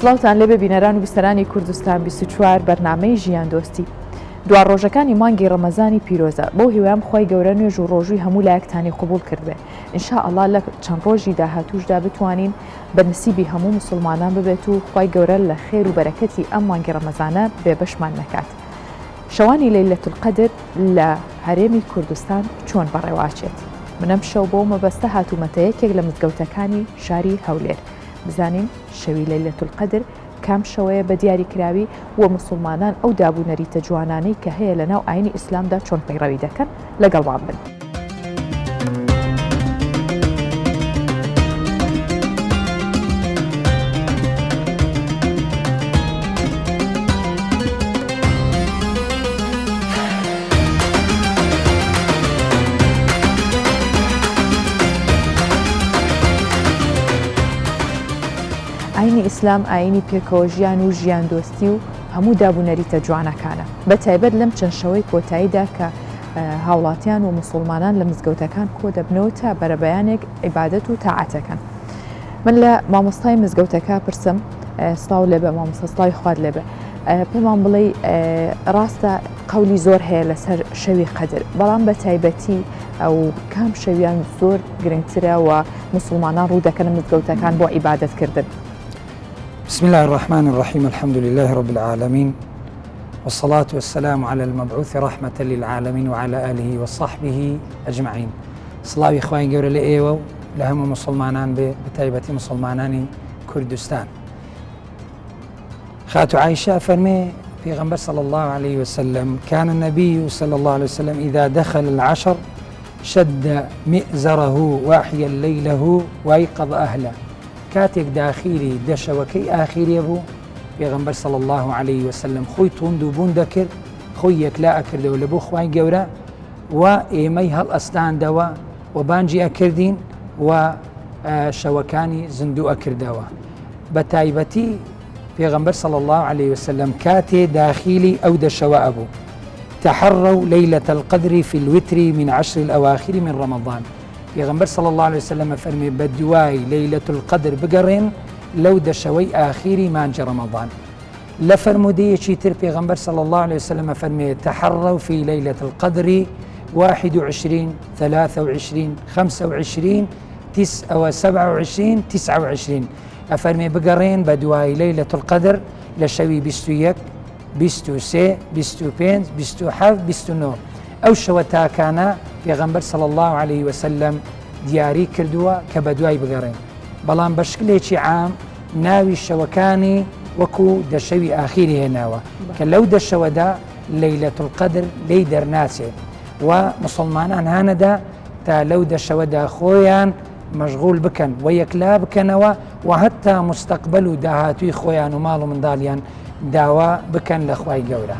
سڵاوتان لێبێ بینەران و بیستەرانی کوردستان 24 بەرنامەی ژیان دۆستی. دوار ڕۆژەکانی مانگی ڕەمەزانی پیرۆزە بۆ هیوام خۆی گەورە نوێژ و ڕۆژووی هەموو لایەکتانی قبول کردبێ. ئینشاءالله لە چەند ڕۆژی داهاتووشدا بتوانین بە نسیبی هەموو مسلمانان ببێت و خۆی گەورە لە خێر و بەرەکەتی ئەم مانگی ڕەمەزانە بێبەشمان نەکات. شەوانی لەیلەتول قەدر لە هەرێمی کوردستان چۆن بەڕێواچێت؟ منەم شەو بۆ مەبەستە هاتوومەتە یەکێک لە مزگەوتەکانی شاری هەولێر بزانین شەوی لەیلەتول قەدر کام شەوەیە بە دیاریکراوی و مسلمانان ئەو دابوونەریتە جوانانەی کە هەیە لە ناو ئاینی ئیسلامدا چۆن پەیڕەوی دەکەن لەگەڵمان بن. ئاینی ئیسلام ئاینی پێکەوە ژیان و ژیان دۆستی و هەموو دابوونەریتە جوانەکانە بە تایبەت لەم چەند شەوەی کۆتاییدا کە هاوڵاتیان و مسلمانان لە مزگەوتەکان کۆ دەبنەوە تا بەرەبەیانێک عیبادەت و تاعاتەکەن. من لە مامۆستای مزگەوتەکە پرسم سڵاو لێبێ مامۆستا سڵاوی خوارد لێبێ پێمان بڵێ ڕاستە قەولی زۆر هەیە لەسەر شەوی قەدر بەڵام بە تایبەتی ئەو کام شەویان زۆر گرنگترە و مسلمانان ڕوو دەکەن مزگەوتەکان بۆ عیبادەتکردن. بسم الله الرحمن الرحيم الحمد لله رب العالمين والصلاة والسلام على المبعوث رحمة للعالمين وعلى آله وصحبه أجمعين. صلاوي إخواني جورا لإيوة لهم مسلمانان بتايبة مسلمانان كردستان. خاتو عائشة فرمي في غنبر صلى الله عليه وسلم كان النبي صلى الله عليه وسلم إذا دخل العشر شد مئزره واحيا ليله وأيقظ أهله. كاتێک داخیری دەشەوەکەی ئاخیرێ بوو پێغەمبەر صلی الله عليه وسلم خۆی توند و بوون دەکرد خۆی یەکلا ئەکردەوە لە بۆ خوای گەورە و ئێمەی هەڵ ئەستاندەوە و بانجی ئەکردین و شەوەکانی زیندوو ئەکردەوە. بە تایبەتی پێغەمبەر صلی الله عليه وسلم کاتێ داخیلی ئەو دەشەوە ئەبوو تحروا ليلة القدر في الوتر من 10 الأواخر من رمضان. پیغمبر صلی الله علیه وسلم فرمی بدوای لیلة القدر بگرین لو دشوی آخری مانج رمضان. لفرمودی چیتر پیغمبر صلی الله علیه وسلم فرمی تحروا في ليلة القدر 21 23 25 27 29 افرمی بگرین بدوای لیلة القدر لشوی 21 23 25 27 29 ئەو شەوە تاکانە پێغەمبەر صلی الله عليه وسلم دیاری کردووە کە بە دوای بگەڕێن بەڵام بە شکلێکی عام ناوی شەوەکانی وەکو دەشەوی ئاخیری هێناوە کە لەو دەشەوەدا لەیلەتول قەدر لی دەرناچێت و مسلمانان هانەدا تا لەو دەشەوەدا خۆیان مەشغول بکەن و یەکلا بکەنەوە و هەتا مستەقبەل و داهاتووی خۆیان و ماڵ و منداڵیان داوا بکەن لە خوای گەورە.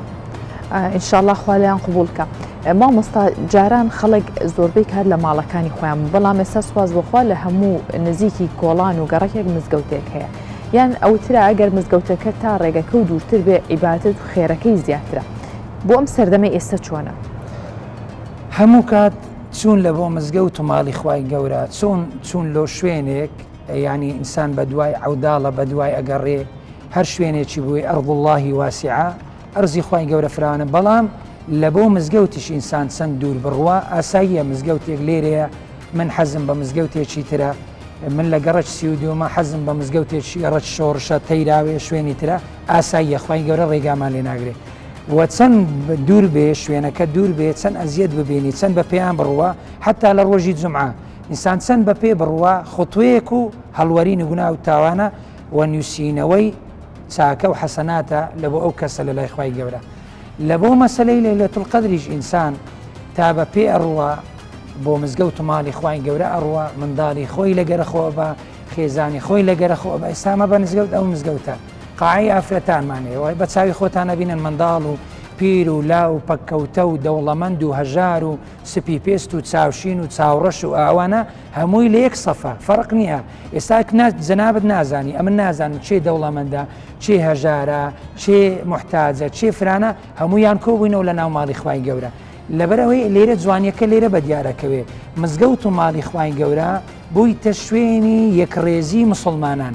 ئینشاءالله خوالیان قبولکە. مامۆستا جاران خەڵک زۆربەی کار لە ماڵەکانی خۆیان بەڵام ئێستا سواز بخوا لە هەموو نزیکی کۆڵان و گەڕەکێک مزگەوتێک هەیە یان ئەوترا ئەگەر مزگەوتەکە تا ڕێگەکە و دوورتر بێ عیبادەت و خێرەکەی زیاترە بۆ ئەم سەردەمەی ئێستا چۆنە؟ هەموو کات چوون لە بۆ مزگەوت و ماڵی خوای گەورە چوون لۆ شوێنێک ینی ئینسان بە دوای عەوداڵە بە دوای ئەگەڕێ هەر شوێنێکی بووی ئەرض اللهی واسعە ئەرزی خوای گەورە فراوانە بەڵام لە بۆ مزگەوتیش ئینسان چەند دوور بڕوە ئاساییە مزگەوتێک لێرەیە من حەزم بە مزگەوتێکی ترە من لە گەڕەج 32 حەزم بە مزگەوتێکی ڕەج شۆڕشە تەیراوێ شوێنی ترە ئاساییە خوای گەورە ڕێگامان لێ ناگرێت و چەند دوور بێ شوێنەکە دوور بێ چەند ئەزیەت ببینی چەند بە پێیان بڕوە حتا لە ڕۆژی جومعە ئینسان چەند بە پێ بڕوە خوتوەیەک و هەڵوەرینی گونا و تاوانە و نووسینەوەی چاکە و حەسەناتە لە بۆ ئەو کەسە لە لای خوای گەورە. لە بۆ مەسەلەی لەیلەتول قەدریش ئینسان تا بە پێ ئەڕوە بۆ مزگەوت و ماڵی خوای گەورە ئەڕوە منداڵی خۆی لەگەرەخۆ بە خێزانی خۆی لەگەرەخۆ بە ئێستامە بە نزگەوت ئەو مزگەوتە قاعی ئافرەتانمانەیە بە چاوی خۆتانە بینن منداڵ و پیر و لا و پەککەوتە و دەوڵەمەند و هەژار و سپی پێست و چاوشین و چاوڕەش و ئاوانە هەمووی لە یەک سەفە فەرق نییە. ئێستا جەنابەت نازانی ئەمن نازانم چێ دەوڵەمەندە چێ هەژارە چێ محتاجە چێ فرانە هەموویان کۆبووینەوە لە ناو ماڵی خوای گەورە لەبەرەوەی لێرە جوانیەکە لێرە بە دیارەکەوێ مزگەوت و ماڵی خوای گەورە بوویتە شوێنی یەکڕێزی مسلمانان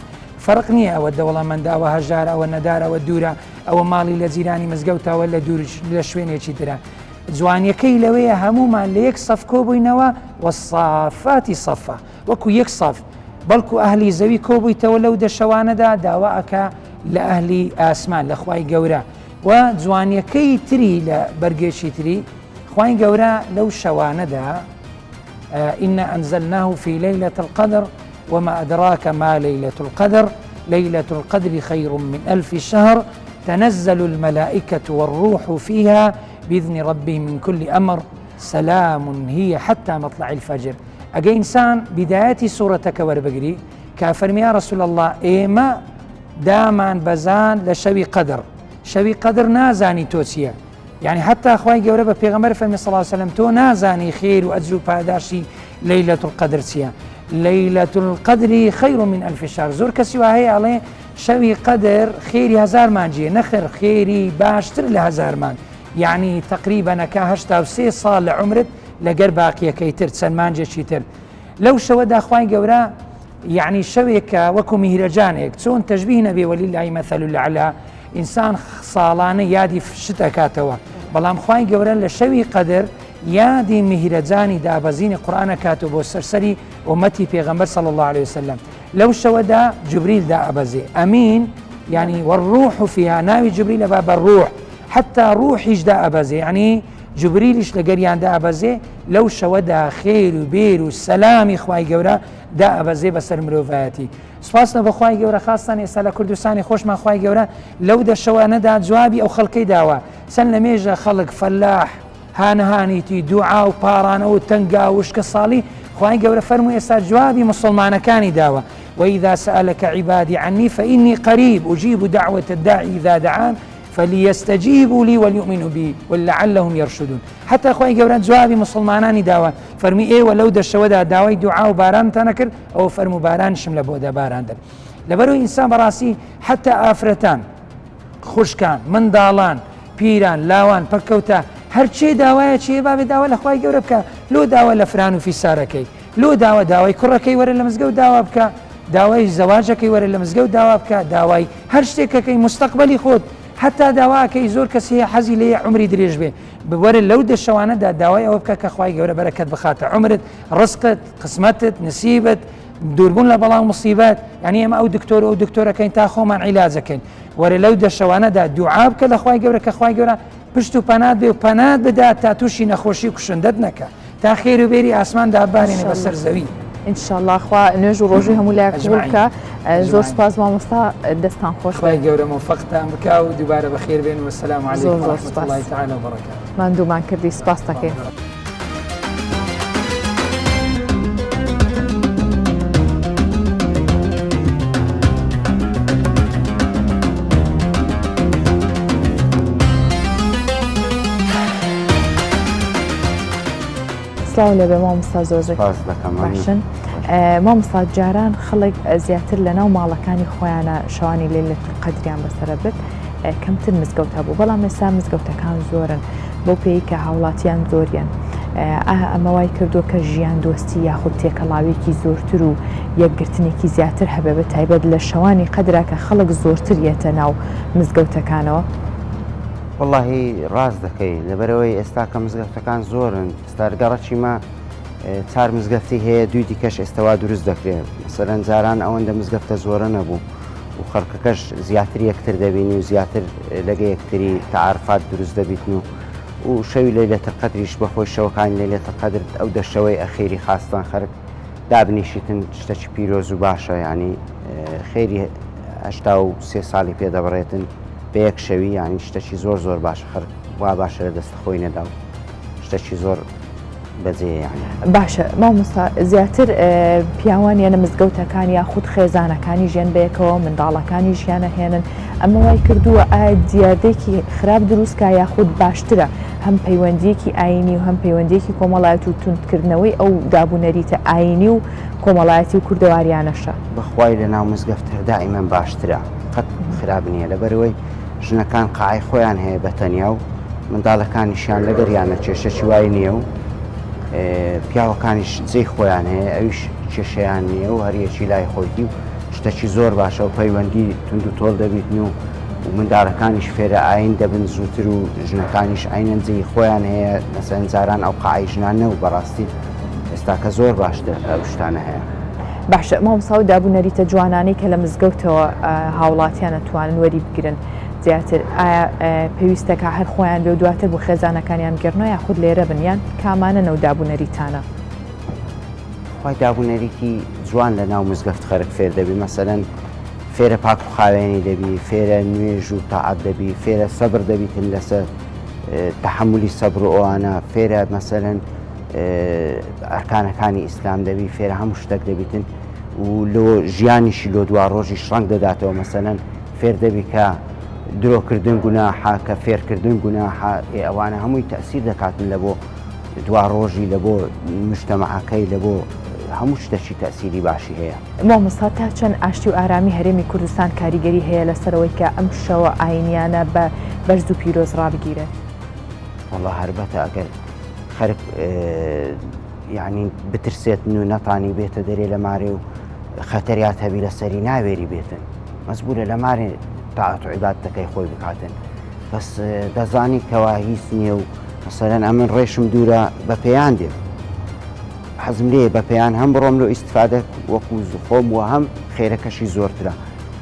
فەرق نییە ئەوە دەوڵەمەندە ئەوە هەژار ئەوە نەدار ئەوە دوورە ئەوە ماڵی لە جیرانی مزگەوتەوە لە دوور لە شوێنێکی ترە جوانیەکەی لەوەیە هەمومان لە یەک سەف کۆبووینەوە وەسافاتی سەفا وەکو یەک سەف بەڵکو ئەهلی زەوی کۆبوویتەوە لەو دەشەوانەدا داوا ئەکا لە ئەهلی ئاسمان لە خوای گەورە و جوانیەکەی تری لە بەرگێکی تری خوای گەورە لەو شەوانەدا إنا أنزلناه في ليلة القدر وما أدراك ما ليلة القدر ليلة القدر خير من 1000 شهر تنزل الملائكة والروح فيها بإذن ربهم من كل أمر سلام هي حتى مطلع الفجر أجا إنسان بداية سورة وربقري كافر يا رسول الله إيما دامان بزان لشوي قدر شوي قدر نازاني توسيا يعني حتى أخواني جوربة بيغمبر فمي صلى الله عليه وسلم تو نازاني خير وأجر باداشي ليلة القدر سيا ليلة القدر خير من 1000 شهر زور كسي وهي عليه شوي قدر خيري هزار مانجي نخر خيري باشتر لهزار مان يعني تقريبا كهشتا وسي صال عمرت لقر باقية كيتر سلمانجي شيتر لو شودا أخواني جورا يعني شويك وكو مهرجانك تسون تشبيه نبي ولله مثل الأعلى إنسان صالانه یادی شتە کاتەوە بەڵام خوای گەورە لە شەوی قەدر یادی میهرەجانی دابەزینی قورئانە کاتەوە بۆ سەرسەری ئومەتی پێغەمبەر صلی الله عليه وسلم لەو شەوەدا جوبریل دائەبەزێ ئەمین يعني والروح فيها ناوی جوبریل بە بەڕوح حتى ڕوحیش دائەبەزێ يعني جوبریلیش لە گەریان دائەبەزێ لەو شەوەدا خێر و بێر و سەلامی خوای گەورە دائەبەزێ بەسەر مرۆڤایەتی سپاسنە بە خوای گەورە خاستان ئێستا لە کوردستانی خۆشمان خوای گەورە لەو دەشەوانەدا جوابی ئەو خەڵکەی داوە چەند لە مێژە خەڵک فەلاح هانەهانیتی دوعا و پارانە و تەنگا و شکە ساڵی خوای گەورە فەرمووی ئێستا جوابی مسلمانەکانی داوە وإذا سألك عبادي عني فإني قريب أجيب دعوة الداعي إذا دعان فليستجيبوا لي وليؤمنوا بي ولعلهم يرشدون حتى خوای گەورە جوابی مسلمانانی داوە فەرمی ئێوە لەو دەشەوەدا داوای دوعا و بارانتان نەکرد ئەو فەرموو بارانشم لە بۆدا باراندن لەبەرەوەی ئینسان بەڕاستی حتى ئافرەتان خوشکان منداڵان پیران لاوان پەککەوتە هەرچێ داوایە چێ بابێ داوا لە خوای گەورە بکە لۆ داوا لە فران و فیسارەکەی لۆ داوا داوای کوڕەکەی وەرە لە مزگەوت داوا بکە داوای زەواجەکەی وەرە لە مزگەوت داوا بکە داوای هەر شتێکەکەی مستەقبەلی خۆت حتى داواکەی زۆر کەس هەیە حەزی لێ عمری درێژ بێ بوەرە لەو دەشەوانەدا داوای ئەوە بکە کە خوای گەورە بەرەکەت بخاتە عمرت ڕزقت قسمەتت نسیبت دووربوون لە بەڵام مصیبەت یعنی ئێمە ئەو دکتۆر و دکتۆرەکەین تا خۆمان عیلاجەکەین وەرە لەو دەشەوانەدا دوعا بکە لە خوای گەورە کە خوای گەورە پشت و پەنات بێ و پەنات بدات تا تووشی نەخۆشی و کوشندەت نەکە تا خێر و بێری ئاسمان دابارێنێ بەسەر زەوی ئینشاءالله خوا نوێژ و ڕۆژی هەموو لایەک قبول بکە زۆر سپاس مامۆستا دەستان خۆش خوای گەورە موفقتان بکە و دووبارە بەخێر بێن وەسەلام عەلەیکم ورحمة الله تعالى وبركاته ماندوومان کردی سپاس دەکەین سلااو لێبێ مامۆستا زۆر باشن مامۆستا جاران خەڵک زیاتر لە ناو ماڵەکانی خۆیانە شەوانی لەیلەتول قەدریان بەسەرە بێت کەمتر مزگەوتە بوو بەڵام ئێستا مزگەوتەکان زۆرن بۆ پێی کە هاوڵاتیان زۆریان ئەمە وای کردووە کە ژیان دۆستی یاخود تێکەڵاوێکی زۆرتر و یەکگرتنێکی زیاتر هەبێ بە تایبەت لە شەوانی قەدرا کە خەڵک زۆرتر یەتە ناو مزگەوتەکانەوە واللهی ڕاست دەکەی لەبەرەوەی ئێستا کە مزگەوتەکان زۆرن ستارگەڕەکی مە چار مزگەفتی هەیە دوی دیکەش ئێستاوا دروست دەکرێت مەسەلەن جاران ئەوەندە مزگەفتە زۆرە نەبوو و خەڵکەکەش زیاتر یەکتر دەبینی و زیاتر لەگە یەکتری تعارفات دروست دەبیتن و شەوی لەیلەتە قەدریش بەخۆی شەوەکانی لەیلەتە قەدر ئەو دەشەوەی ئەخێری خاستان خەرک دابنیشیتن شتێکی پیرۆز و باشە ینی خێری 83 ساڵی پێدەبڕێتن بە یەک شەوی ینی شتێکی زۆر زۆر باشە خەرک وا باشە لە دەست خۆی نەدا و شتێکی زۆر باشە مامۆستا زیاتر پیاوان یانە مزگەوتەکان یاخود خێزانەکانی ژیان بەیەکەوە منداڵەکانی ژیانە هێنن ئەمە وای کردووە ئایا دیاردێکی خراپ دروستکە یاخود باشترە هەم پەیوەندیەکی ئاینی و هەم پەیوەندیەکی کۆمەڵایەت و توندکردنەوەی ئەو دابوونەریتە ئاینی و کۆمەڵایەتی و کوردەواریانەشە بەخوای لە ناو مزگەفتە دائیمەن باشترە قەت خراپ نییە لەبەرەوەی ژنەکان قاعی خۆیان هەیە بەتەنیا و منداڵەکانیشیان لەگەریانە کێشەی وای نییە و پیاوەکانیش جێی خۆیان هەیە ئەویش کێشەیان نییە و هەریەکی لای خۆیتی و شتێکی زۆر باشە و پەیوەندی تونند و تۆڵ دەبیتن و منداڵەکانیش فێرە ئاین دەبن زووتر و ژنەکانیش ئاینەنجی خۆیان هەیە مەسەن جاران ئەو قاعی ژنانە و بەڕاستی ئێستا کە زۆر باشتر ئەو شتانە هەیە. باشە مامۆستا و دابوونەریتە جوانانەی کە لە مزگەوتەوە هاوڵاتیان ئەتوانن وەری بگرن زیاتر ئایا پێویستەکە هەر خۆیان بێ و دواتر بۆ خێزانەکانیان گەڕنەوە یاخود لێرە بنیان کامانە نەو دابوونەریتانە؟ خی دابوونەریتی جوان لە ناو مزگەفت خەرک فێر دەبی مەسەرەن فێرە پاک و خاوێنی دەبی فێرە نوێژ و تاعات دەبی فێرە سەبر دەبیتن لەسەر تەحملی سەبر و ئەوانە فێرە مەسەرەن ئەرکانەکانی ئیسلام دەبی فێرە هەموو شتێک دەبیتن و لۆ ژیانیشی لۆ دوا ڕۆژی شڕنگ دەداتەوە مەسەرەن فێر دەبی کە درۆکردن گوناحە کە فێرکردن گوناحە ئەوانە هەمووی تەسیر دەکاتن لە بۆ دوا ڕۆژی لە بۆ مجتەمەعەکەی لە بۆ هەموو شتێکی تەسیری باشی هەیە. مامۆستا تا چەند ئاشتی و ئارامی هەرێمی کوردستان کاریگەری هەیە لەسەرەوەی کە ئەم شەوە ئاینیانە بە بەرز و پیرۆز ڕابگیرێت؟ وەڵڵا هەربەتە ئەگەر خەرک یعنی بترسێتن و نەتانی بێتە دەرێ لە مارێ و خەتەریات هەبی لەسەری ناوێری بێتن مەزبورە لە مارێ تاعات و عیبادەتەکەی خۆی بکاتن بەس دەزانی کەوا هیچ نییە و مەسەرەن ئەمن ڕێشم دوورە بە پێیان دێ حەزم لێ بە پێیان هەم بڕۆم لە ئیسفادە وەکو خۆم و هەم خێرەکەشی زۆرترە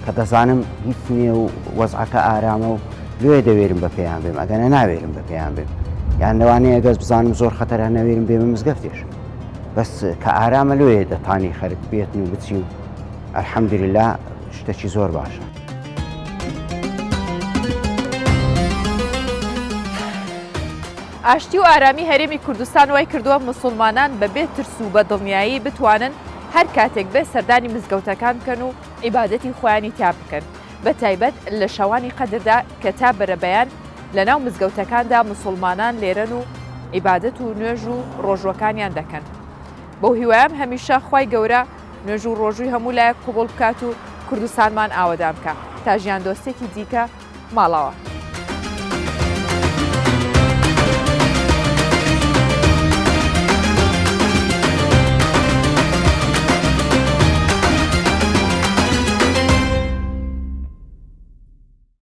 کە دەزانم هیچ نییە و وەزعەکە ئارامە و لێ دەوێرم بە پێیان بێم ئەگەنە ناوێرم بە پێیان بێم یان لەوانەیە گەز بزانم زۆر خەتەرە نەوێرم بێمە مزگەفتێش بەس کە ئارامە لێ دەتانی خەرک بێتن و بچی و ئەلحەمدولیلا شتێکی زۆر باشە. ئاشتی و ئارامی هەرێمی کوردستان وای کردووە موسڵمانان بەبێ ترس و بەدڵنیایی بتوانن هەر کاتێک بێ سەردانی مزگەوتەکان بکەن و عیبادەتی خۆیانی تا بکەن بە تایبەت لە شەوانی قەدردا کە تا بەرەبەیان لە ناو مزگەوتەکاندا موسڵمانان لێرەن و عیبادەت و نوێژ و ڕۆژوەکانیان دەکەن. بەو هیوایەم هەمیشە خی گەورە نوێژ و ڕۆژووی هەموو لایەک قوبوڵ بکات و کوردستانمان ئاوەدان بکە تا ژیان دۆستێکی دیکە ماڵەوە.